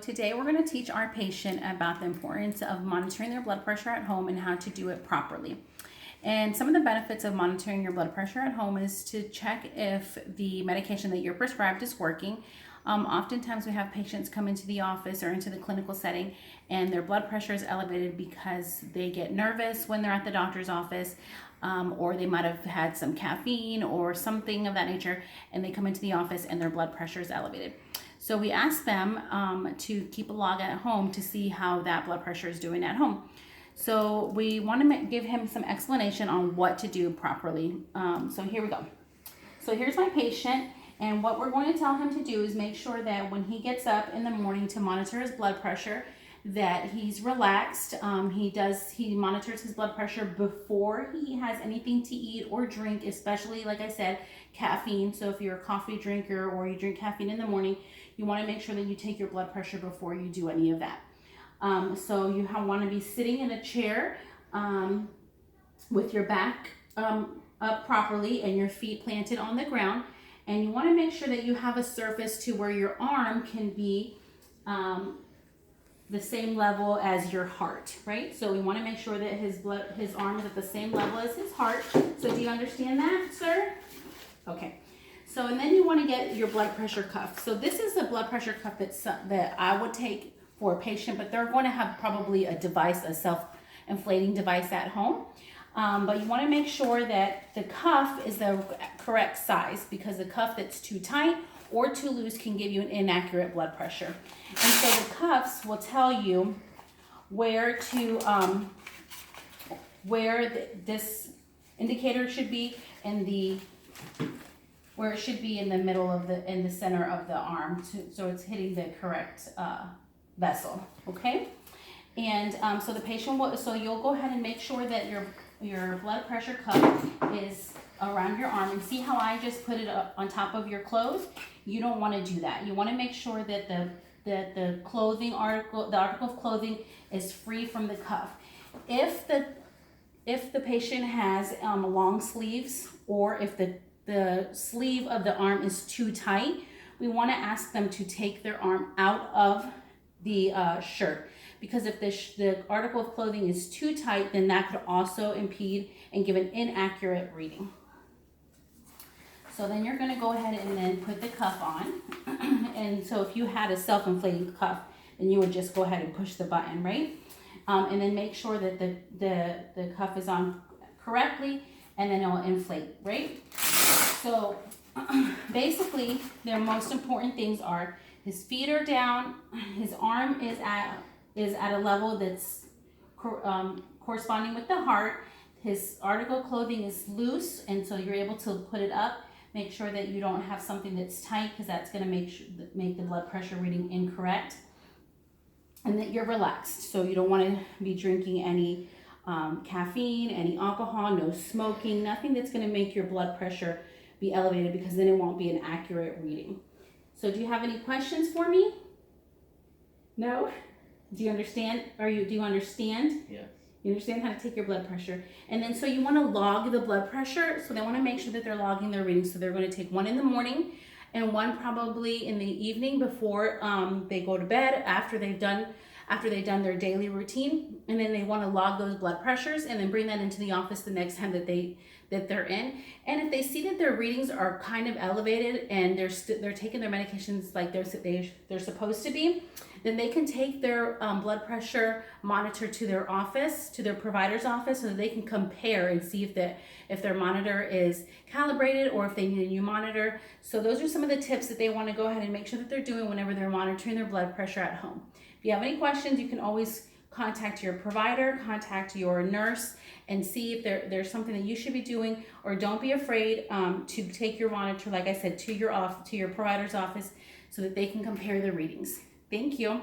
today we're going to teach our patient about the importance of monitoring their blood pressure at home and how to do it properly. And some of the benefits of monitoring your blood pressure at home is to check if the medication that you're prescribed is working. Oftentimes we have patients come into the office or into the clinical setting and their blood pressure is elevated because they get nervous when they're at the doctor's office, or they might have had some caffeine or something of that nature, and they come into the office and their blood pressure is elevated. So we ask them to keep a log at home to see how that blood pressure is doing at home. So we want to give him some explanation on what to do properly. So here we go. So here's my patient, and what we're going to tell him to do is make sure that when he gets up in the morning to monitor his blood pressure, that he's relaxed. He monitors his blood pressure before he has anything to eat or drink, especially, like I said, caffeine. So if you're a coffee drinker or you drink caffeine in the morning, you want to make sure that you take your blood pressure before you do any of that. So you want to be sitting in a chair with your back up properly and your feet planted on the ground. And you want to make sure that you have a surface to where your arm can be the same level as your heart, right? So we want to make sure that his arm is at the same level as his heart. So do you understand that, sir? Okay. So, and then you want to get your blood pressure cuff. So this is a blood pressure cuff that I would take for a patient, but they're going to have probably a device, a self-inflating device at home. But you want to make sure that the cuff is the correct size, because the cuff that's too tight or too loose can give you an inaccurate blood pressure. And so the cuffs will tell you where this indicator should be where it should be in the middle of in the center of the arm, so it's hitting the correct vessel. Okay, and so the patient so you'll go ahead and make sure that your blood pressure cuff is around your arm, and see how I just put it up on top of your clothes. You don't want to do that. You want to make sure that the article of clothing is free from the cuff. If the patient has long sleeves, or if the sleeve of the arm is too tight, we want to ask them to take their arm out of the shirt, because if the article of clothing is too tight, then that could also impede and give an inaccurate reading. So then you're going to go ahead and then put the cuff on. And so if you had a self-inflating cuff, then you would just go ahead and push the button, right? And then make sure that the cuff is on correctly, and then it will inflate, right? So basically, the most important things are his feet are down, his arm is at a level that's corresponding with the heart, his article of clothing is loose, and so you're able to put it up. Make sure that you don't have something that's tight, because that's going to make the blood pressure reading incorrect. And that you're relaxed, so you don't want to be drinking any caffeine, any alcohol, no smoking, nothing that's going to make your blood pressure be elevated, because then it won't be an accurate reading. So do you have any questions for me? No? Do you understand? Do you understand? Yes. You understand how to take your blood pressure. And then so you want to log the blood pressure. So they want to make sure that they're logging their readings. So they're going to take one in the morning and one probably in the evening before they go to bed, after they've done their daily routine. And then they want to log those blood pressures and then bring that into the office the next time that they're in. And if they see that their readings are kind of elevated and they're taking their medications like they're supposed to be, then they can take their blood pressure monitor to their office, to their provider's office, so that they can compare and see if their monitor is calibrated or if they need a new monitor. So those are some of the tips that they want to go ahead and make sure that they're doing whenever they're monitoring their blood pressure at home. If you have any questions, you can always contact your provider, contact your nurse, and see if there's something that you should be doing. Or don't be afraid to take your monitor, like I said, to your provider's office, so that they can compare the readings. Thank you.